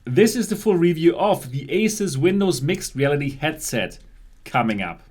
This is the full review of the Asus Windows Mixed Reality Headset coming up.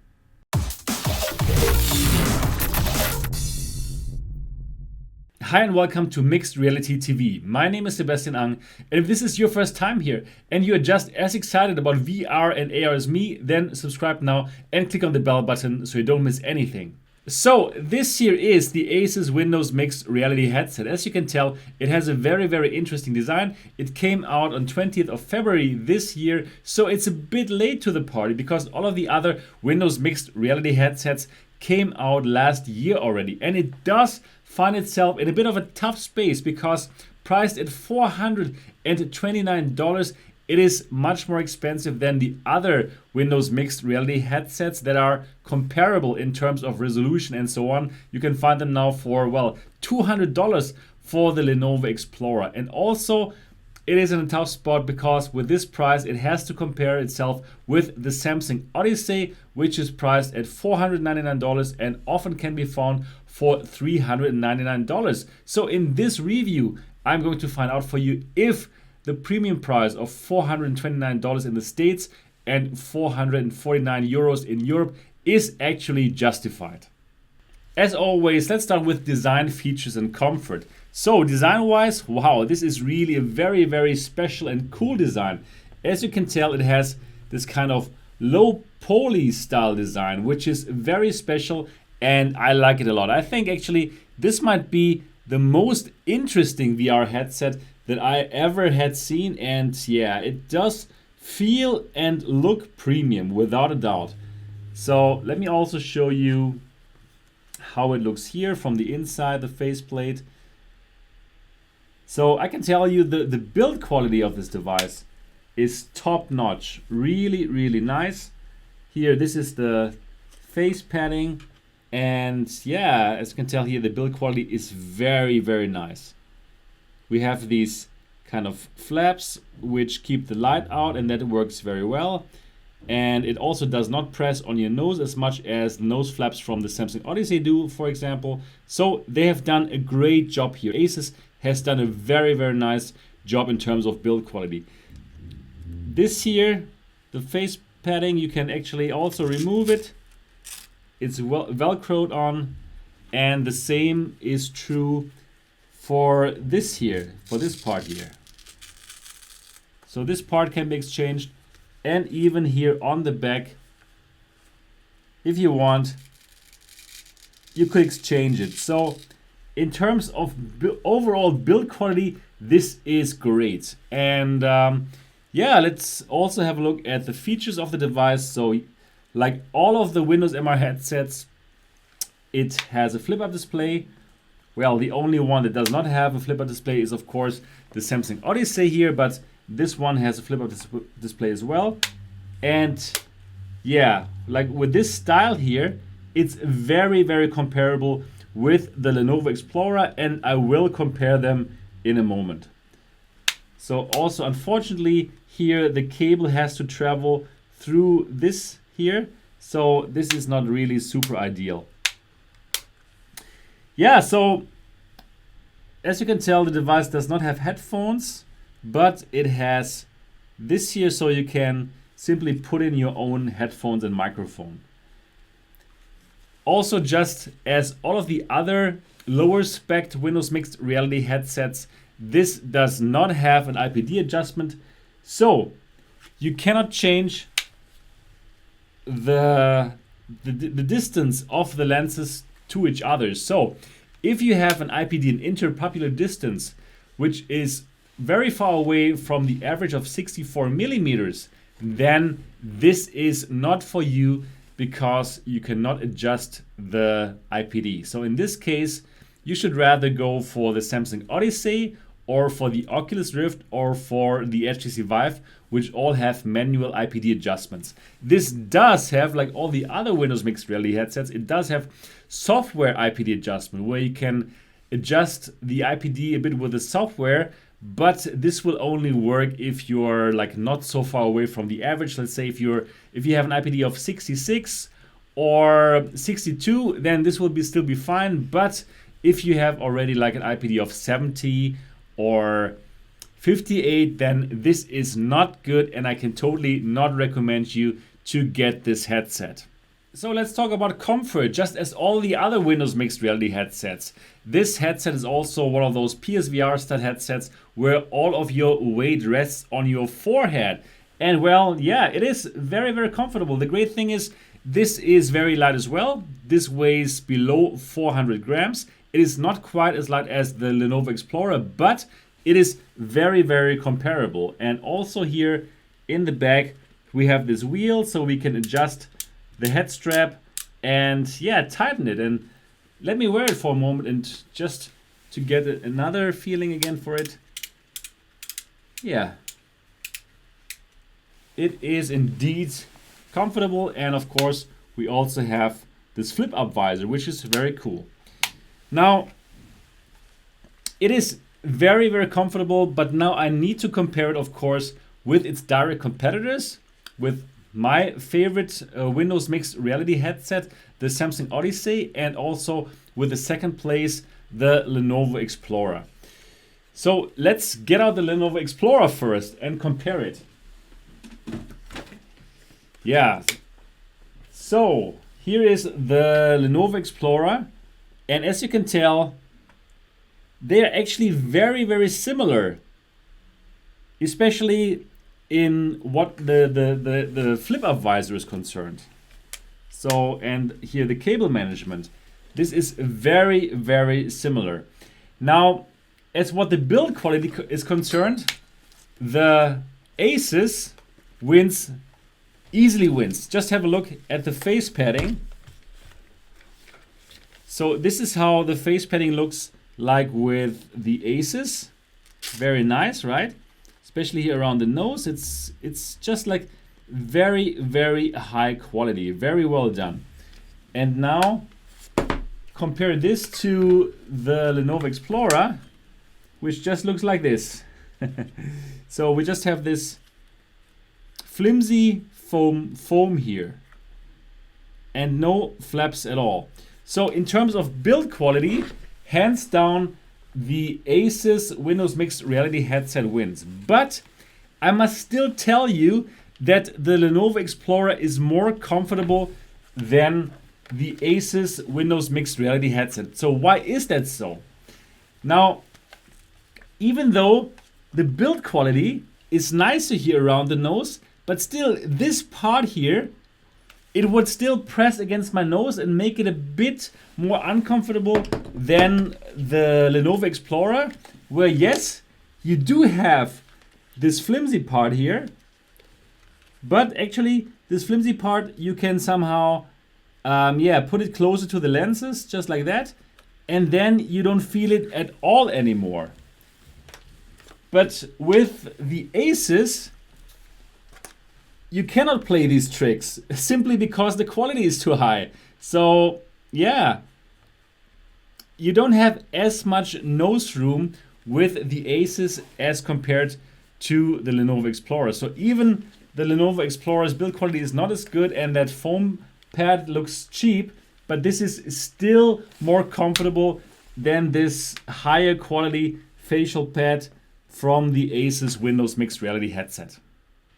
Hi and welcome to Mixed Reality TV. My name is Sebastian Ang, and if this is your first time here and you are just as excited about VR and AR as me, then subscribe now and click on the bell button so you don't miss anything. So this here is the Asus Windows Mixed Reality Headset. As you can tell, it has a very interesting design. It came out on 20th of February this year, so it's a bit late to the party because all of the other Windows Mixed Reality headsets came out last year already. And it does find itself in a bit of a tough space because priced at $429, it is much more expensive than the other Windows Mixed Reality headsets that are comparable in terms of resolution and so on. You can find them now for, well, $200 for the Lenovo Explorer. And also, it is in a tough spot because with this price, it has to compare itself with the Samsung Odyssey, which is priced at $499 and often can be found for $399. So in this review, I'm going to find out for you if the premium price of $429 in the States and 449 euros in Europe is actually justified. As always, let's start with design, features and comfort. So design-wise, wow, this is really a very special and cool design. As you can tell, it has this kind of low poly style design, which is very special and I like it a lot. I think actually this might be the most interesting VR headset that I ever had seen, and yeah, it does feel and look premium without a doubt. So let me also show you how it looks here from the inside, the faceplate. So I can tell you the build quality of this device is top notch, really nice. Here, this is the face padding, and yeah, as you can tell here, the build quality is very nice. We have these kind of flaps which keep the light out, and that works very well. And it also does not press on your nose as much as the nose flaps from the Samsung Odyssey do, for example. So they have done a great job here. Asus has done a very nice job in terms of build quality. This here, the face padding, you can actually also remove it. It's velcroed on, and the same is true for this here, for this part here. So this part can be exchanged, and even here on the back, if you want, you could exchange it. So in terms of overall build quality, this is great. And yeah, let's also have a look at the features of the device. So like all of the Windows MR headsets, it has a flip-up display. Well, the only one that does not have a flip-up display is of course the Samsung Odyssey here, but this one has a flip-up display as well. And yeah, like with this style here, it's very comparable with the Lenovo Explorer, and I will compare them in a moment. So also, unfortunately, here the cable has to travel through this here, so this is not really super ideal. Yeah, so as you can tell, the device does not have headphones, but it has this here, so you can simply put in your own headphones and microphone. Also, just as all of the other lower spec Windows Mixed Reality headsets, this does not have an IPD adjustment, so you cannot change the distance of the lenses to each other. So if you have an IPD, an interpupillar distance, which is very far away from the average of 64 millimeters, then this is not for you because you cannot adjust the IPD. So in this case, you should rather go for the Samsung Odyssey or for the Oculus Rift or for the HTC Vive, which all have manual IPD adjustments. This does have, like all the other Windows Mixed Reality headsets, it does have software IPD adjustment where you can adjust the IPD a bit with the software, but this will only work if you're like not so far away from the average. Let's say if you have an IPD of 66 or 62, then this will still be fine. But if you have already like an IPD of 70 or 58, then this is not good, and I can totally not recommend you to get this headset. So let's talk about comfort. Just as all the other Windows mixed reality headsets, this headset is also one of those PSVR style headsets where all of your weight rests on your forehead. And well, yeah, it is very, very comfortable. The great thing is this is very light as well. This weighs below 400 grams. It is not quite as light as the Lenovo Explorer, but it is very, very comparable. And also here in the back, we have this wheel so we can adjust the head strap and yeah, tighten it. And let me wear it for a moment and just to get another feeling again for it. Yeah, it is indeed comfortable. And of course, we also have this flip up visor, which is very cool. Now, it is very, very comfortable, but now I need to compare it, of course, with its direct competitors, with my favorite Windows mixed reality headset, the Samsung Odyssey, and also with the second place, the Lenovo Explorer. So let's get out the Lenovo Explorer first and compare it. Yeah, so here is the Lenovo Explorer, and as you can tell, they are actually very, very similar, especially in what the flip-up visor is concerned. So, and here the cable management. This is very, very similar. Now, as what the build quality is concerned, the Asus easily wins. Just have a look at the face padding. So this is how the face padding looks like with the Asus. Very nice, right? Especially here around the nose, it's just like very, very high quality, very well done. And now compare this to the Lenovo Explorer, which just looks like this. So we just have this flimsy foam here and no flaps at all. So in terms of build quality, hands down, the Asus Windows Mixed Reality headset wins. But I must still tell you that the Lenovo Explorer is more comfortable than the Asus Windows Mixed Reality headset. So why is that so? Now, even though the build quality is nicer here around the nose, but still this part here, it would still press against my nose and make it a bit more uncomfortable than the Lenovo Explorer, where yes, you do have this flimsy part here, but actually this flimsy part you can somehow put it closer to the lenses, just like that, and then you don't feel it at all anymore. But with the Asus, you cannot play these tricks simply because the quality is too high. So yeah, you don't have as much nose room with the Asus as compared to the Lenovo Explorer. So even the Lenovo Explorer's build quality is not as good, and that foam pad looks cheap, but this is still more comfortable than this higher quality facial pad from the Asus Windows Mixed Reality headset.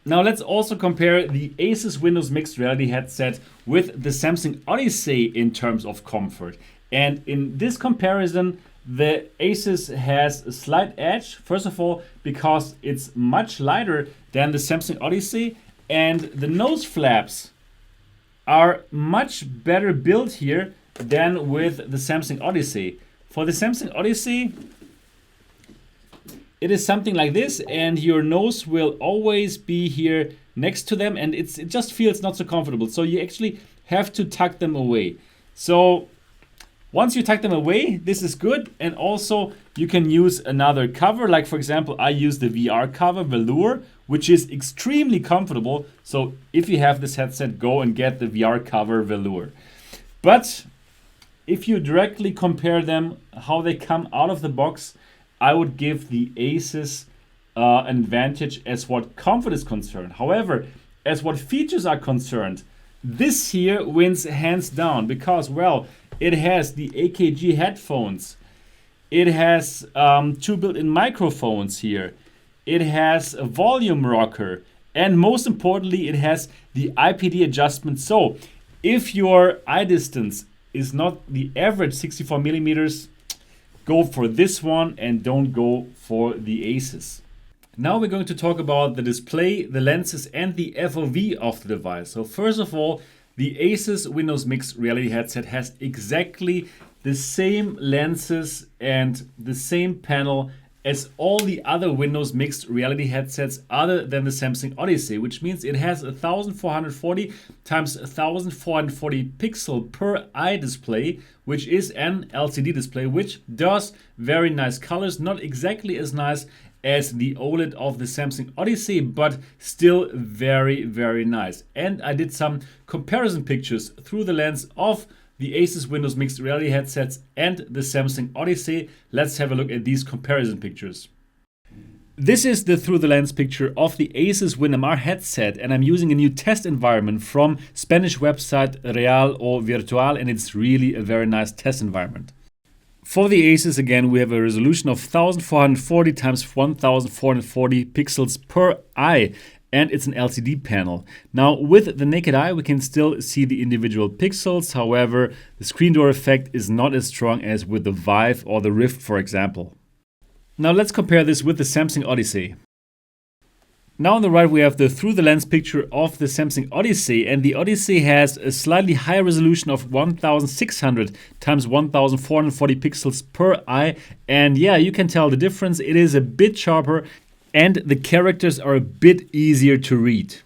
Now let's also compare the Asus Windows Mixed Reality headset with the Samsung Odyssey in terms of comfort. And in this comparison, the Asus has a slight edge. First of all, because it's much lighter than the Samsung Odyssey, and the nose flaps are much better built here than with the Samsung Odyssey. For the Samsung Odyssey, it is something like this, and your nose will always be here next to them, and it just feels not so comfortable. So you actually have to tuck them away. So once you tuck them away, this is good. And also you can use another cover. Like for example, I use the VR cover velour, which is extremely comfortable. So if you have this headset, go and get the VR cover velour. But if you directly compare them, how they come out of the box, I would give the Asus an advantage as what comfort is concerned. However, as what features are concerned, this here wins hands down because, well, it has the AKG headphones. It has two built-in microphones here. it has a volume rocker, and most importantly, it has the IPD adjustment. So if your eye distance is not the average 64 millimeters, go for this one and don't go for the Asus. Now we're going to talk about the display, the lenses, and the FOV of the device. So first of all, the Asus Windows Mixed Reality Headset has exactly the same lenses and the same panel as all the other Windows Mixed Reality headsets other than the Samsung Odyssey, which means it has a 1440 times 1440 pixel per eye display, which is an LCD display, which does very nice colors, not exactly as nice as the OLED of the Samsung Odyssey, but still very, very nice. And I did some comparison pictures through the lens of the Asus Windows Mixed Reality headsets and the Samsung Odyssey. Let's have a look at these comparison pictures. This is the through the lens picture of the Asus Windows MR headset, and I'm using a new test environment from Spanish website Real o Virtual, and it's really a very nice test environment. For the Asus, again, we have a resolution of 1440 times 1440 pixels per eye, and it's an LCD panel. Now, with the naked eye, we can still see the individual pixels. However, the screen door effect is not as strong as with the Vive or the Rift, for example. Now, let's compare this with the Samsung Odyssey. Now on the right, we have the through the lens picture of the Samsung Odyssey, and the Odyssey has a slightly higher resolution of 1600 times 1440 pixels per eye. And yeah, you can tell the difference. It is a bit sharper and the characters are a bit easier to read.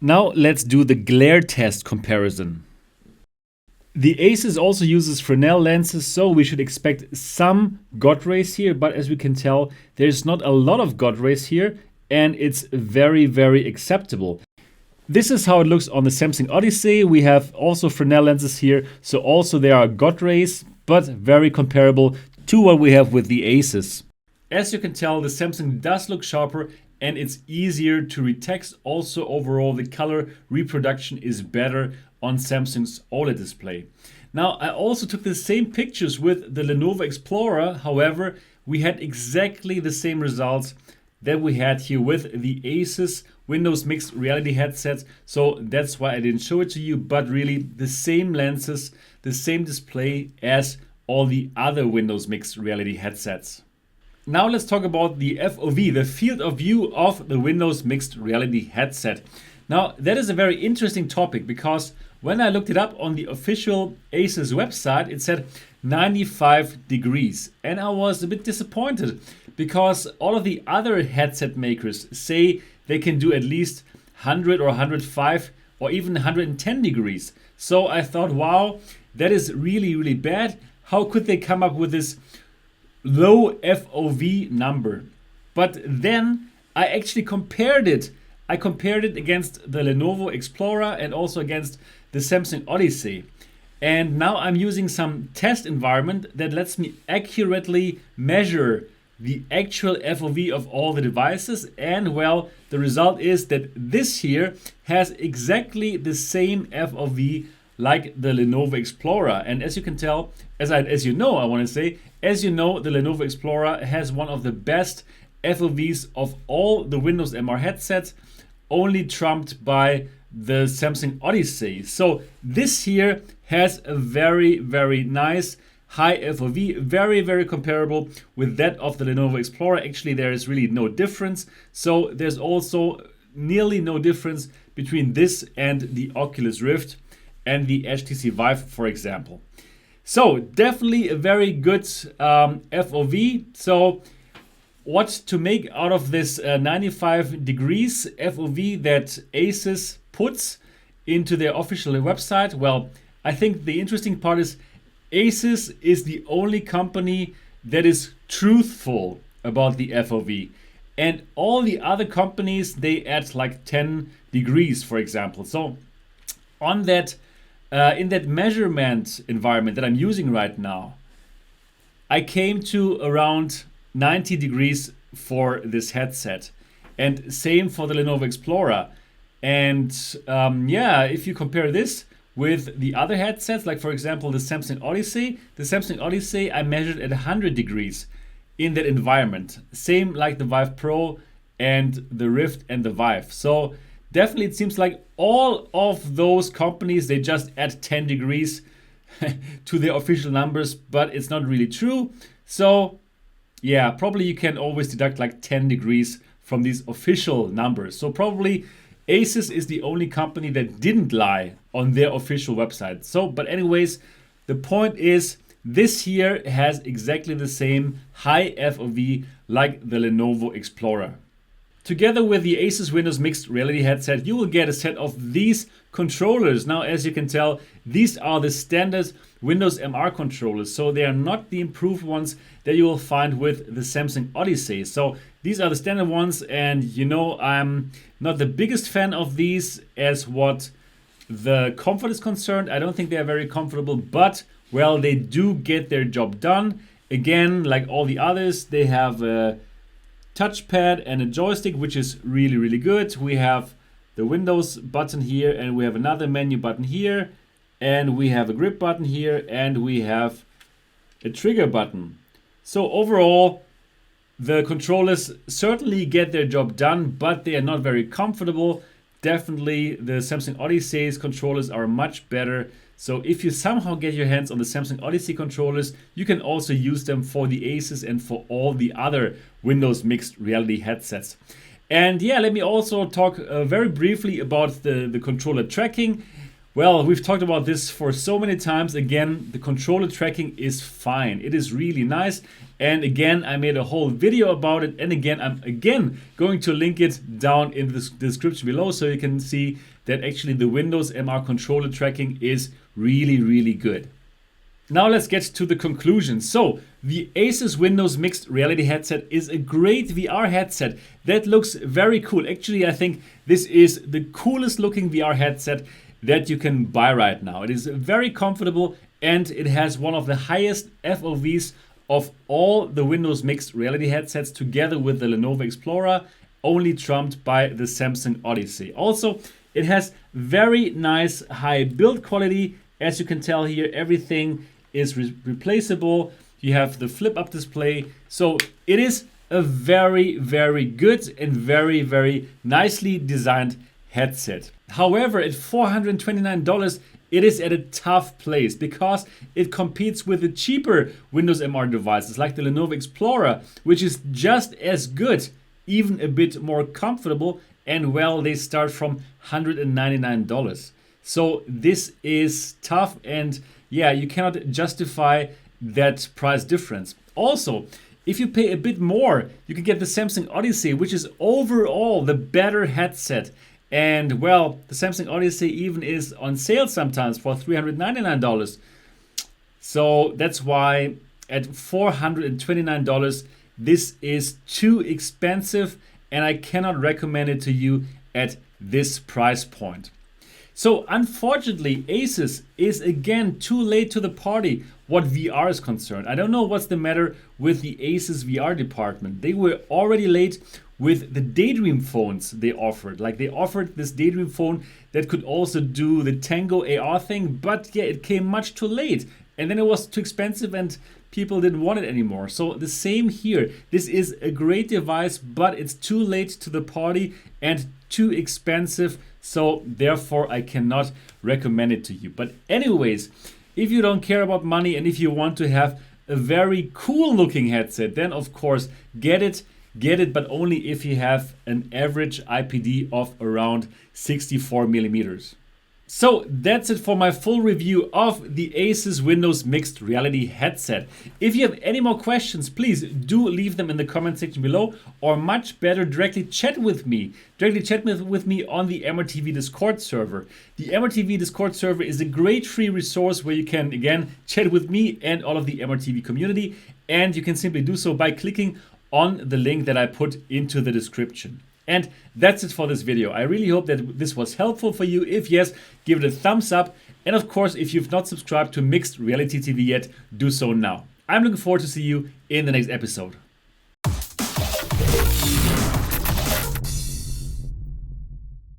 Now let's do the glare test comparison. The Asus also uses Fresnel lenses, so we should expect some God rays here, but as we can tell, there's not a lot of God rays here, and it's very, very acceptable. This is how it looks on the Samsung Odyssey. We have also Fresnel lenses here, so also there are God rays, but very comparable to what we have with the Asus. As you can tell, the Samsung does look sharper and it's easier to read text. Also, overall, the color reproduction is better on Samsung's OLED display. Now, I also took the same pictures with the Lenovo Explorer. However, we had exactly the same results that we had here with the Asus Windows Mixed Reality headsets. So that's why I didn't show it to you, but really the same lenses, the same display as all the other Windows Mixed Reality headsets. Now let's talk about the FOV, the field of view of the Windows Mixed Reality headset. Now, that is a very interesting topic because when I looked it up on the official Asus website, it said 95 degrees. And I was a bit disappointed because all of the other headset makers say they can do at least 100 or 105 or even 110 degrees. So I thought, wow, that is really, really bad. How could they come up with this low FOV number? But then I actually compared it. I compared it against the Lenovo Explorer and also against the Samsung Odyssey. And now I'm using some test environment that lets me accurately measure the actual FOV of all the devices. And well, the result is that this here has exactly the same FOV like the Lenovo Explorer. And as you can tell, as you know, the Lenovo Explorer has one of the best FOVs of all the Windows MR headsets, only trumped by the Samsung Odyssey. So this here has a very, very nice high FOV, very, very comparable with that of the Lenovo Explorer. Actually, there is really no difference. So there's also nearly no difference between this and the Oculus Rift and the HTC Vive, for example. So definitely a very good FOV. So what to make out of this 95 degrees FOV that Asus puts into their official website? Well, I think the interesting part is Asus is the only company that is truthful about the FOV. And all the other companies, they add like 10 degrees, for example. So on that, in that measurement environment that I'm using right now, I came to around 90 degrees for this headset, and same for the Lenovo Explorer. And if you compare this with the other headsets, like for example the Samsung Odyssey I measured at 100 degrees, in that environment. Same like the Vive Pro and the Rift and the Vive. So definitely it seems like all of those companies, they just add 10 degrees to their official numbers, but it's not really true. So yeah, probably you can always deduct like 10 degrees from these official numbers. So probably Asus is the only company that didn't lie on their official website. So, but anyways, the point is this here has exactly the same high FOV like the Lenovo Explorer. Together with the Asus Windows Mixed Reality headset, you will get a set of these controllers. Now, as you can tell, these are the standard Windows MR controllers, so they are not the improved ones that you will find with the Samsung Odyssey. So these are the standard ones, and you know I'm not the biggest fan of these as what the comfort is concerned. I don't think they are very comfortable, but well, they do get their job done. Again, like all the others, they have a touchpad and a joystick, which is really, really good. We have the Windows button here, and we have another menu button here, and we have a grip button here, and we have a trigger button. So overall, the controllers certainly get their job done, but they are not very comfortable. Definitely the Samsung Odyssey's controllers are much better. So if you somehow get your hands on the Samsung Odyssey controllers, you can also use them for the Asus and for all the other Windows Mixed Reality headsets. And yeah, let me also talk very briefly about the controller tracking. Well, we've talked about this for so many times. Again, the controller tracking is fine. It is really nice. And again, I made a whole video about it. And again, I'm going to link it down in the description below so you can see that actually the Windows MR controller tracking is really, really good. Now let's get to the conclusion. So the Asus Windows Mixed Reality headset is a great VR headset that looks very cool. Actually, I think this is the coolest looking VR headset that you can buy right now. It is very comfortable and it has one of the highest FOVs of all the Windows Mixed Reality headsets together with the Lenovo Explorer, only trumped by the Samsung Odyssey. Also, it has very nice high build quality. As you can tell here, everything is replaceable. You have the flip up display. So it is a very, very good and very, very nicely designed headset. However, at $429, it is at a tough place because it competes with the cheaper Windows MR devices like the Lenovo Explorer, which is just as good, even a bit more comfortable, and well, they start from $199. So this is tough, and yeah, you cannot justify that price difference. Also, if you pay a bit more, you can get the Samsung Odyssey, which is overall the better headset. And well, the Samsung Odyssey even is on sale sometimes for $399. So that's why at $429, this is too expensive, and I cannot recommend it to you at this price point. So unfortunately, Asus is again too late to the party what VR is concerned. I don't know what's the matter with the Asus VR department. They were already late with the Daydream phones they offered. Like they offered this Daydream phone that could also do the Tango AR thing, but yeah, it came much too late. And then it was too expensive and people didn't want it anymore. So the same here. This is a great device, but it's too late to the party and too expensive. So therefore I cannot recommend it to you. But anyways, if you don't care about money and if you want to have a very cool looking headset, then of course get it, but only if you have an average IPD of around 64 millimeters. So that's it for my full review of the Asus Windows Mixed Reality headset. If you have any more questions, please do leave them in the comment section below, or much better, directly chat with me. Directly chat with me on the MRTV Discord server. The MRTV Discord server is a great free resource where you can, again, chat with me and all of the MRTV community. And you can simply do so by clicking on the link that I put into the description. And that's it for this video. I really hope that this was helpful for you. If yes, give it a thumbs up. And of course, if you've not subscribed to Mixed Reality TV yet, do so now. I'm looking forward to see you in the next episode.